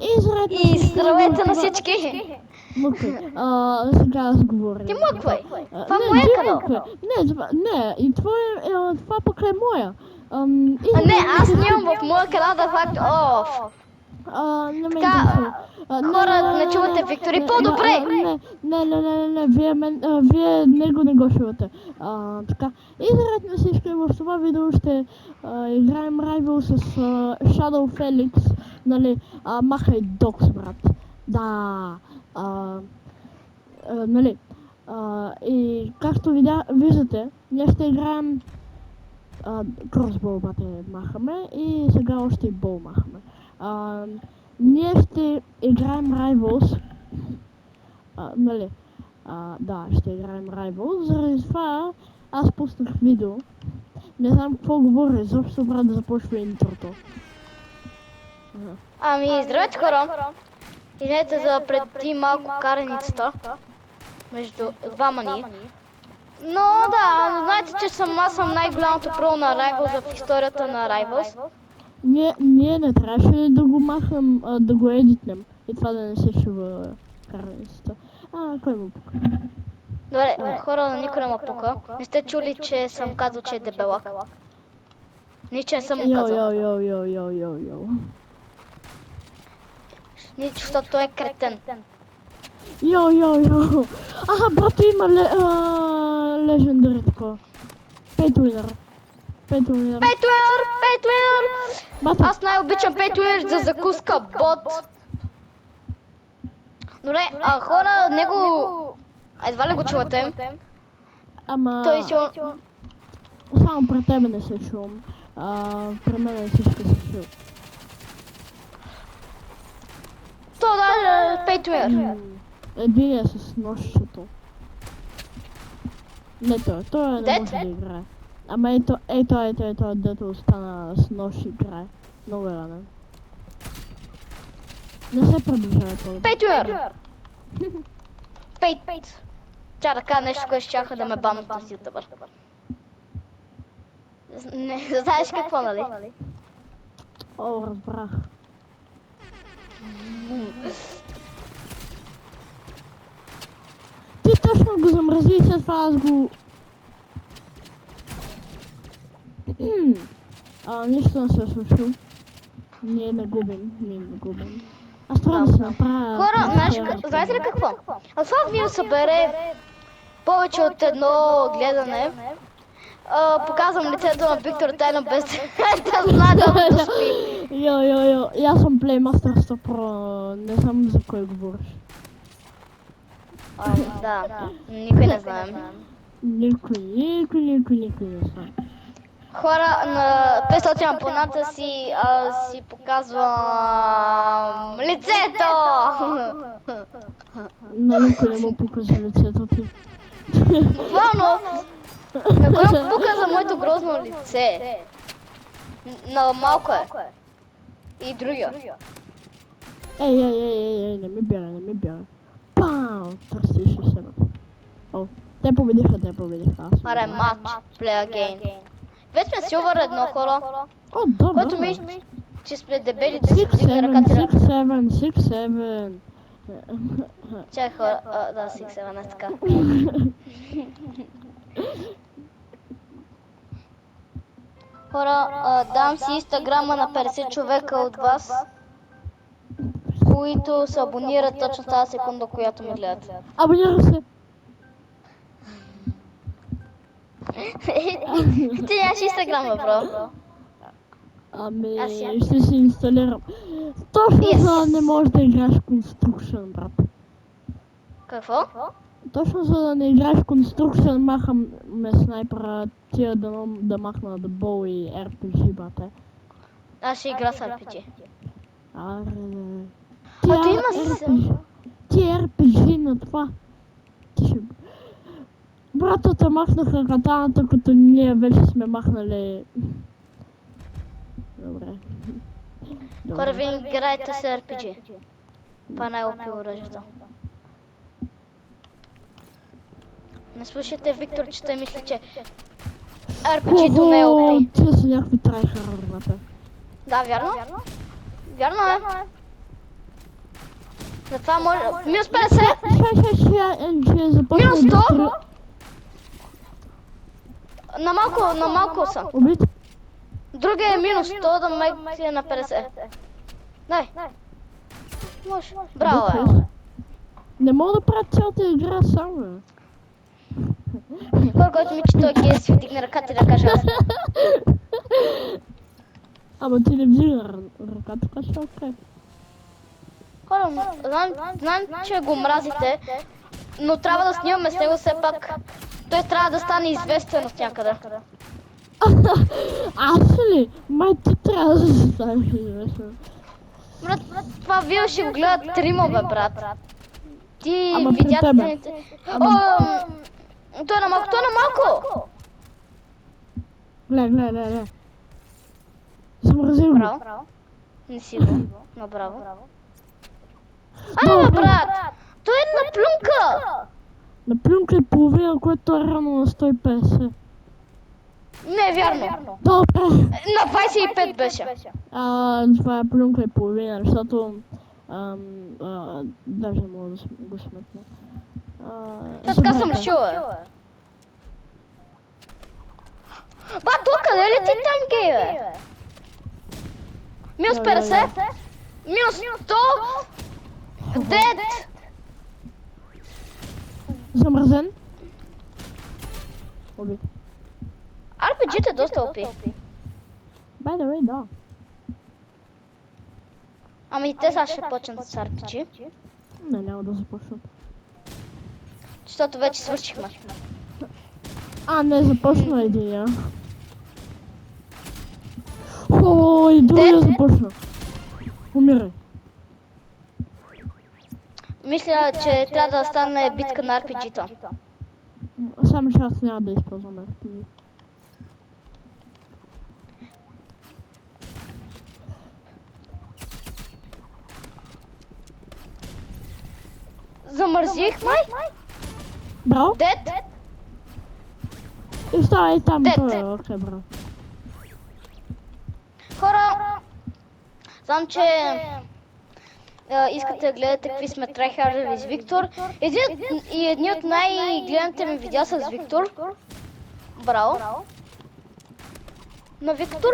И здравейте на всички! Мъквай. Сега аз говоря. Ти мъквай! Това Не, е моя ти канал! мъквай. Не, и това пък е моя. Не, аз снимам в моя канал да факт оф! Не ме Така, интересува. хора, не чувате Виктори по-добре! Не, вие него не го чувате. Така, и заред на всички в това видео ще играем Rival с Shadow Felix, нали, махай Докс, брат. Да, нали, и както виждате, ние ще играем кросбол бате махаме и сега още и бол махаме. Ние ще играем Rivals, нали, да, ще играем Rivals, заради това аз пуснах видео. Не знам какво говоря, изобщо брат да започва интрото. Здравейте хора! Извинете за преди малко караницата между двама ни. Но да, знаете, че аз съм най-голямото про на Rivals в историята на Rivals. Ние не трябваше да го махам, да го едитнем и това да не се чува караницата. Кой му пука? Добре, хора, никой не ме пука. Не сте чули, че съм казал, че е дебелак? Ниче не съм му казал. Йо. Ниче, защото той е кретен. Йо. Брато има лежендари такова. Пейтуинър. Аз най-обичам Пейтуинър за закуска, бот. Добре, хора, него... Едва ли го чувате? Той си... Само при тебе не се чувам. При мен всички се чуват. То да, Пейтуинър. Един е с нощчето. Не той не може да играе. Ама ето, дето остана с нощ и играе. Много е ранен. Не се приближава това. Пейтуинър! Пейт. Ча да кажа нещо, което щяха да ме банат на ютубър. Не, знаеш какво, нали? Разбрах. Ти точно го замрази и след това аз го... Нищо не се е случило. Ние не губим. Аз трябва да се направя... Хора, знаете ли какво? Това видео събере повече от едно гледане. Показвам лицето на Виктор тайно без да знае да спи. Йо, и аз съм Playmaster 100 Pro, не знам за кой говориш. Да, никой не знаем. Никой не знае. Хора, на 500 абоната си показвам лицето! На никой не му покажа лицето ти. Буквално, на кой му показа моето грозно лице? Но малко е. И другия. Ей, не ми бяга. Пау! 367. Те победиха. Аре, матч, play again. Вече сме силвър едно, хора. Добре. Който мисли, че сме дебели, да си вдигне ръката. 6-7. Чай, хора, да, 6-7 е така. Хора, дам си инстаграма на 50 човека от вас, които се абонират точно тази секунда, която ми гледат. Абонира се. Ти нямаш инстаграма, бро. Ще си инсталирам. Точно за да не можеш да играеш Construction, брат. Какво? Точно за да не играеш Construction, махаме снайпера, тия да махна да бол и RPG, бате. Аз ще игра с RPG. Аре... Ти има се... Ти RPG на това. Братата махнаха катаната, като ние вече сме махнали... Добре. Хора, ви играете с RPG. Това е най-опи оръжието. Не слушайте Виктор, че той мисли, че RPG-то не е OP. Тия са някакви трайхардовата. Да, вярно? Вярно е. Затова може... Минус 50! Ще започна Минус да 100? стреля. На малко са. Убит. Другия е минус 100, да мек е на 50. Дай. Може. Браво, Убит, yes. Не мога да правя цялата игра сам, бе. Хора, който ми че той гей си вдигне ръката и да каже аз. Ама ти не вдигна ръката, така ще окей. Хора, знам, че го мразите, но трябва да снимаме с него все пак. Той трябва да стане известен от някъде. Аз ли? Май ти трябва да се станеш известен. Брат, това вие ще го гледат трима, бе, брат. Ти Ама при видя тебе. Той е на малко, той е на малко! Гледай. Замрази го. Браво. Не си го, но браво. Бе, брат! Той е на плюнка! На плюнка и половина, което е рано на 150. Не е вярно. Добре. На 25 беше. Това е плюнка и половина, защото... даже не мога да го сметна. Така съм решила. Ба, тук къде ли ти там, гей, бе? Минус 50? Минус 100? Дед! Замразен. Убит. RPG-то е доста OP. By the way, да. Ами и те сега ще почнат с RPG. Не, няма да започнат. Защото вече свършихме. Не започна единия. Ой, другия започна. Умирай. Мисля, че трябва да стане битка на RPG-то. Само че аз няма да използвам RPG. Замързих, май? Браво. Дед? И става и там. Дед. Окей, браво. Хора, знам, че искате да гледате какви сме трайхардери с Виктор. Едни от най-гледаните ми видеа с Виктор. Браво. На Виктор.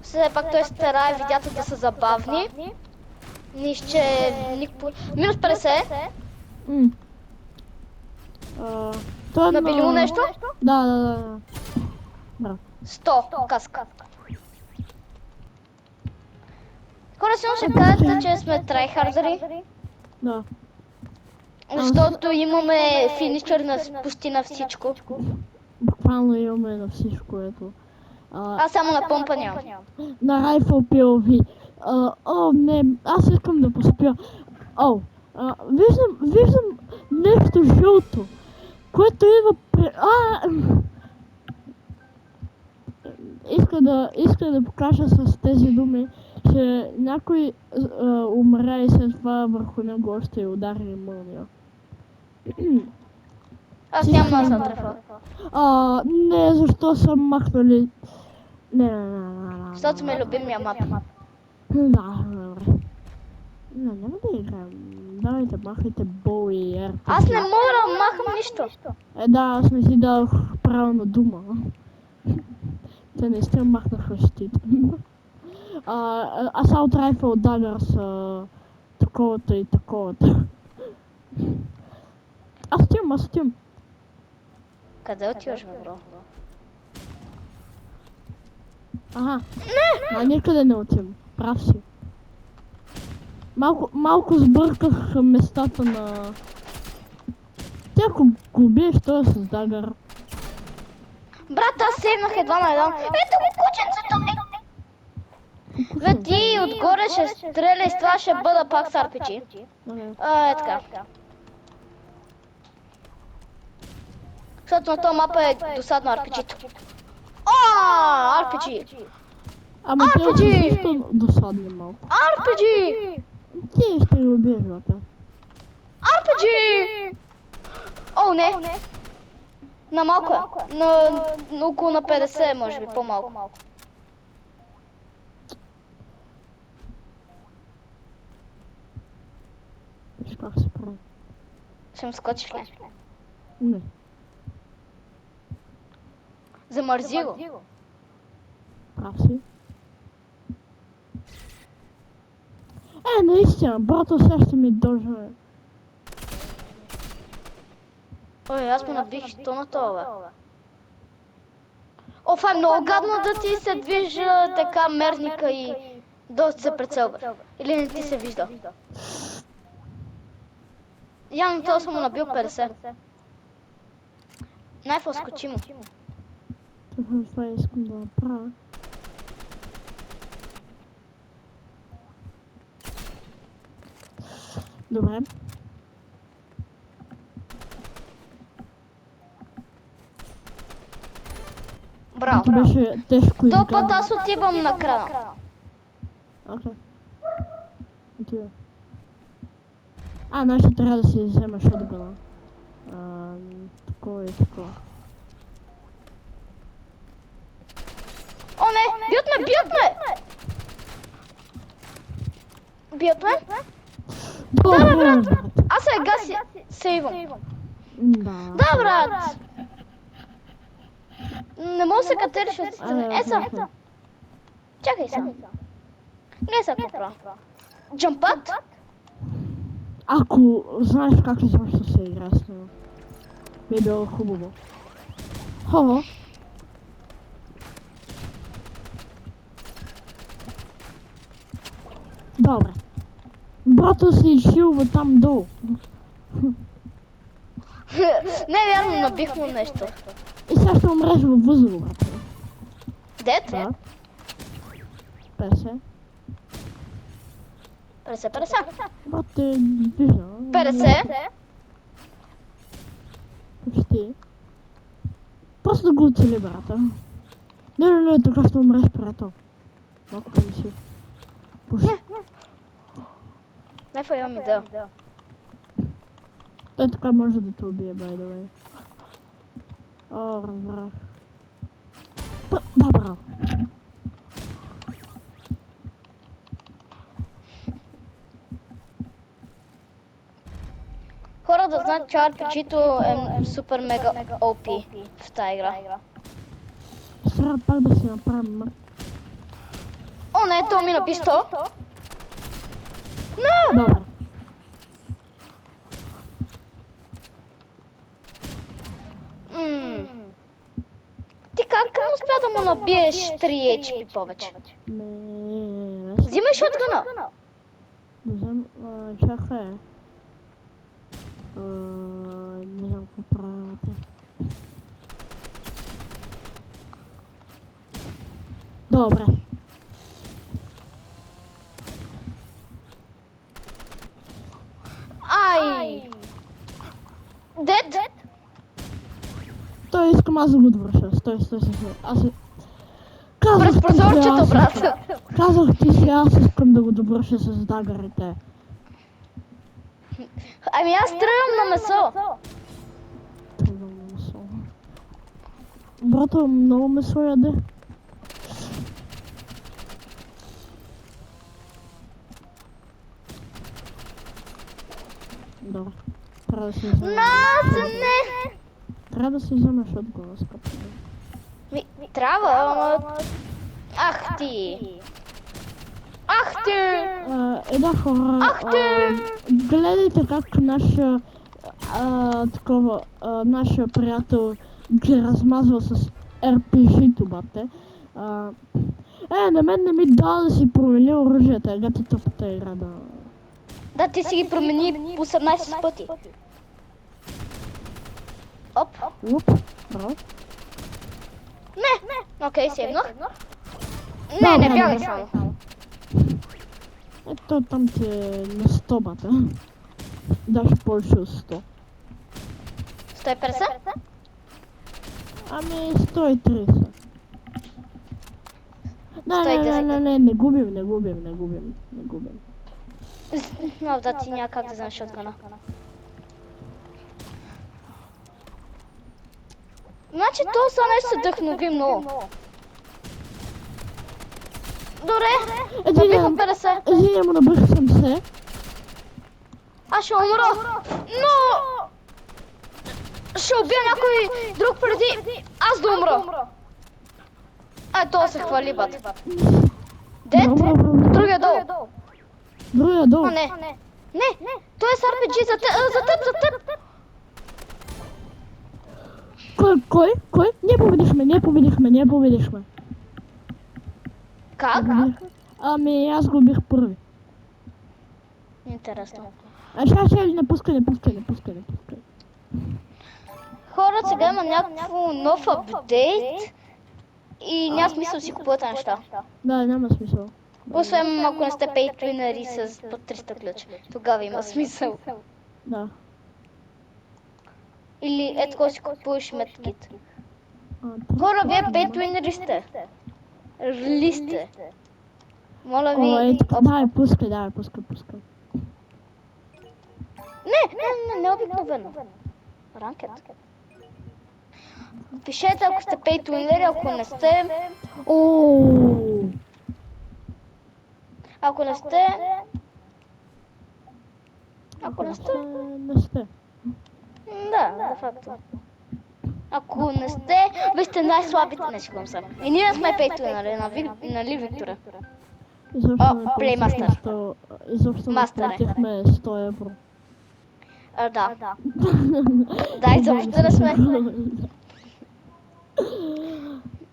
Все пак той старае видеята да са забавни. Нищо, минус 50. Набили му нещо? Да. Браво. 100 каска. Хора, сигурно ще кажете, че сме трайхардери. Да. Защото имаме финишър на почти на всичко. Буквално имаме на всичко, ето. Аз само на помпа нямам. На Rifle POV. Не, аз искам да поспя. Виждам нещо жълто, което идва Иска да покажа с тези думи, че някой умре и след това върху него още удари мълния. Аз нямам аз на трефа. Не, защо съм махнали? Не. Защото сме любимия мап. Да, добре. Няма да играем. Давайте, махайте бол и RPG. Аз не мога да махам нищо. Да, аз не си дадох правилна дума. Те наистина махнаха щит. Assault Rifle Daggers таковата и таковата. Аз стим. Къде отиваш, бе, бро? Никъде не отивам. Прав си. Малко сбърках местата на... Ти ако го убиеш, той е с дагър. Брат, аз сейвнах едва на едно. Ето го кученцето! Бе, ти отгоре ще стреля и с това ще бъда пак с RPG. Така. Защото на този мапа е досадно RPG-то. RPG! Ама те е също досадни малко. RPG! Ти ще го убиеш, бата. RPG! Не. На малко е. На около на 50, може би, по-малко. Виж как се прави. Ще му скочиш ли? Не. Замързи го. Прав си. Наистина, брато сега ще ми дължа. Ой, аз му набих що на това, бе. О, това е много гадно да ти се движа така мерника и доста се прецелва. Или не ти се вижда? Явно това съм му набил 50. Най-фо скочи му. Точно това искам да направя. Добре. Браво. Това беше тежко То игра. път аз отивам на крана. Окей. Отива. Значи трябва да си взема шотгъна. Такова и такова. О, не! Бият ме! Бият ме! Бият ме? Добре, брат. Аз сега си сейвам. Да. Да, брат! Не мога да се катериш от стена. Са! Чакай са. Не са какво правя. Джампат? Ако знаеш как изобщо се игра с него, би било хубаво. Хо! Добре. Брато си шилва там долу. Не, вярно, набих му нещо. И сега ще умреш във възел, брато. Дет? Да. 50. 50. Брате, виждам. 50. Почти. Просто да го оцели, брата. Не, така ще умреш, приятел. Малко помисли. Пуши. Най-фо имам идея. Той така може да те убие, by the way. О, разбрах. Да, браво. Хора да знаят, че RPG-то е супер мега OP в тази игра. Трябва пак да си направим мък. О, не, то ми наби 100. Добре. Ти как успя да му набиеш 3 HP повече? Не. Взимай шотгъна. Не знам, чакай. Не знам какво правите. Добре. Ай! Дед? Той искам аз да го довърша. Стой. Аз се... През прозорчето, брат. Казах ти си, аз искам да го довърша с дагърите. Ами аз тръгвам на месо. Тръгвам на месо. Брато, много месо яде. Добре. Трябва да си взема. Не! Трябва да си вземеш отговор, скъпи. Трябва, ама... Ах ти! Да, хора, гледайте как нашия приятел ги размазва с RPG-то, бате. На мен не ми дава да си променя оръжията, гати тъпата игра да... Да, ти си ги промени по 18 пъти. Оп. Уп, браво. Не! Окей, седнах. Да, Не да, бягай да. само. Ето там ти е на 100, бата. Даже повече от 100. 150? Ами 130. Не губим. Но да, ти няма как да вземеш шотгъна. Значи то са не се вдъхнови много. Добре, набихме 50. Един му набих 70. Аз ще умра. Но... Ще убия някой друг преди аз да умра. То се хвали, бат. Дед, другия долу. Другия долу. Не, той е с RPG за теб. Кой? Ние победихме. Как? Ами аз го бих първи. Интересно. Ще не пускай. Хора, сега има някакво нов апдейт и няма смисъл да си купувате неща. Да, няма смисъл. Освен ако не сте пейтвинери с по 300 ключа. Тогава има смисъл. Да. Или ето кой си купуваш медкит. Хора, вие пейтвинери сте. Ли сте. Моля ви... Пускай. Не обикновено. Ранкет. Пишете ако сте пейтвинери, ако не сте... Ако не сте... Не сте. Да, де факто. Ако не сте, вие сте най-слабите, не сигурно съм. И ние не сме пейтвинери, нали, Викторе? Плеймастър. Изобщо не платихме 100 евро. Да. Да, изобщо не сме.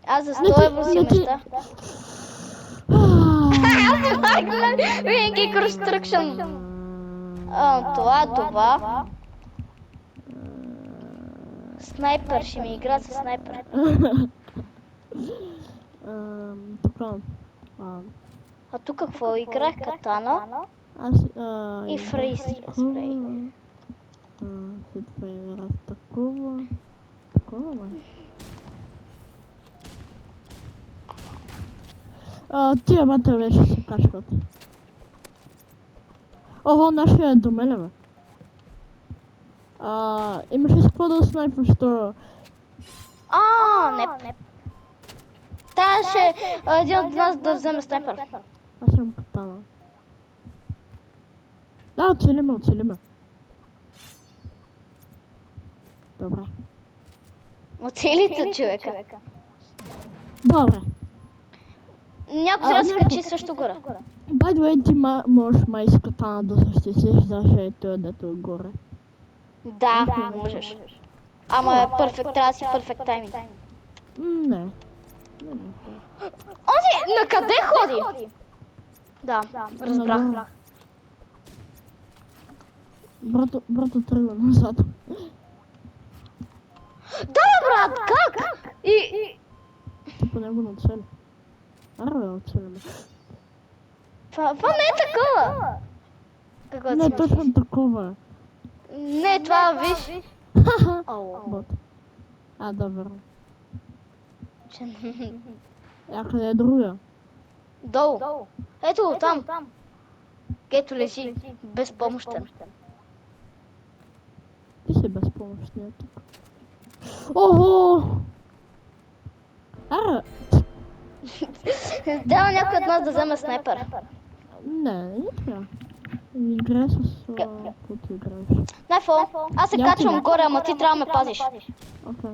Аз за 100 евро си неща. Винаги construction. Това. Снайпер, ще ми игра с снайпер. Така. А тук какво играх? Катана и фрейс спрей. След това игра такова, бе. Тия бата вече се качват. Ого, нашия е до мене, бе. Имаш ли с какво да снайпваш това? Не. Трябваше един от нас да вземе снайпер. Аз съм катана. Да, оцелиме. Добре. Оцелите човека. Добре. Някой трябва да се качи също горе. By the way, ти можеш май с катана да съществиш, даже е той дето е горе. Да, можеш. Ама е перфект, трябва да си перфект тайминг. Не. Онзи, на къде ходи? Да, разбрах. Брато тръгва назад. Да, брат, как? И... Ти по него нацели. Аре, нацелиме. Това не е такова. Какво Не, точно такова е. Не, това виж. Бот. Да, верно. Къде е другия? Долу. Ето, там. Където лежи. Безпомощен. Ти си безпомощният тук. Ого! Аре! Трябва някой от нас да вземе снайпер. Не трябва. Играй с... Каквото играеш. Найфо, аз се качвам горе, ама ти трябва да ме пазиш. Окей.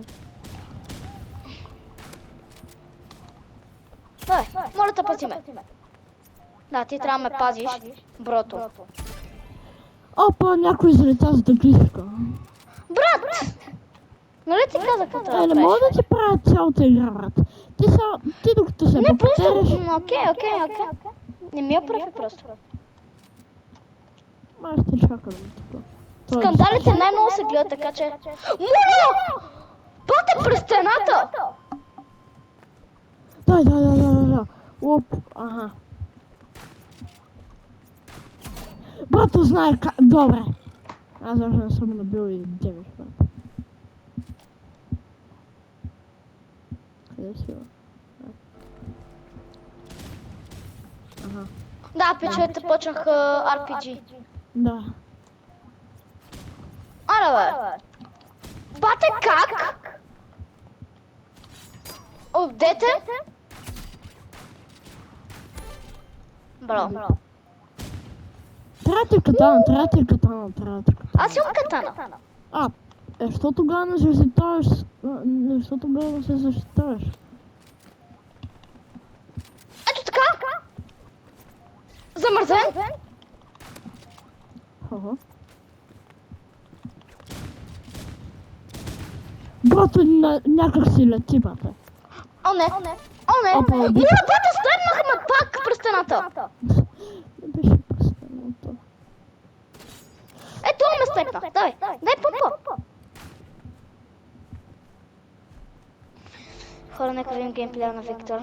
Моля да пази ме. Да, ти трябва да ме пазиш, брото. Опа, някой излета с дъгличка. Брат! Нали ти казах какво трябва да Не мога правиш? да ти правя цялата игра, брат. Ти докато се Не, просто... повториш... Окей. Не ми я прави просто. Май ще чака да ми тук. Скандалите най-много се гледат, така че... Моля! Пате през стената! Да. Оп, ага. Брато знае как... Добре. Аз даже не съм набил и демиш, брат. Къде си, бе? Ага. Да, пичовете почнах RPG. Да. Аре бе! Бате как? Дете? Бро. Трябва ти катана, трябва ти катана. Аз имам катана. Що тогава не защитаваш? Защо тогава не се защитаваш? Ето така. Замързен. Ага. Брато, някак си лети, бате. О, не. Опа, Ние двата стръгнахме пак през стената. Не беше представеното. Ето ме стъпна. Дай помпа. Хора, нека видим геймплея на Виктор.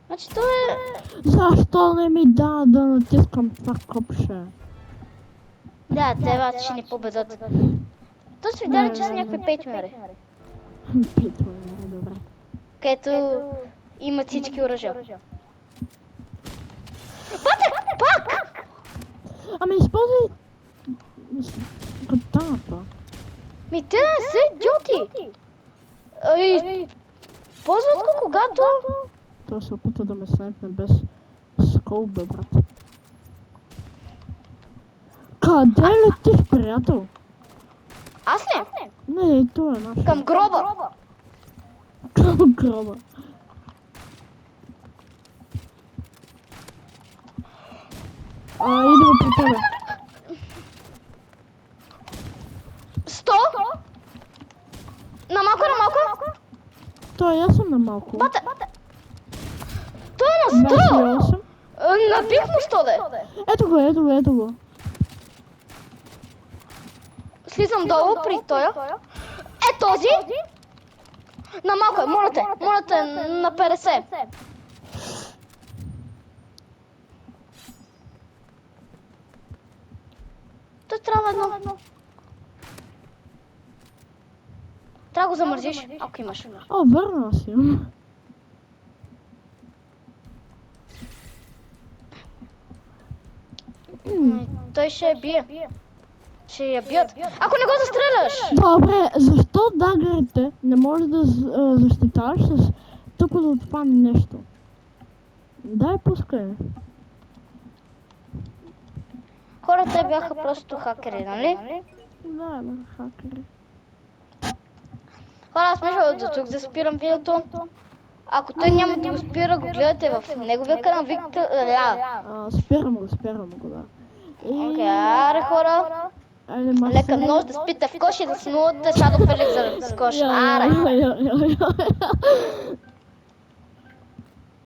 Значи то е... Защо не ми да натискам това копче? Да, те ще ни победат. То си видяли, че са някакви пейтмери. Питваме, добре. Където имат всички оръжия. Пак! Ами използвай... катаната. Те не са идиоти. Ползват го когато... Той се опита да ме снайпне без скоп, бе, брат. Къде летиш, приятел? Аз не. Не, той е наш. Към гроба. Към гроба. Идва при тебе. 100. На малко. Той аз съм на малко. Бате. Той е на 100. 28. Набих му 100 де. Ето го. Слизам долу при тоя. Този. На малко е, моля те, на 50. Той трябва едно. Трябва да го замързиш, ако имаш. Върна си. Той ще я бие. Ще я бият. Ако не го застреляш! Добре, защо дагърите не можеш да защитаваш с тъпото от това нещо? Дай пускай. Хората бяха просто хакери, нали? Да, хакери. Хора, аз мисля до тук да спирам видеото. Ако той няма да го спира, го гледате в неговия канал Виктор. Спирам го, да. Окей, аре хора. Лека нощ да спите в кош и да снувате Shadow Felix за скош. Аре.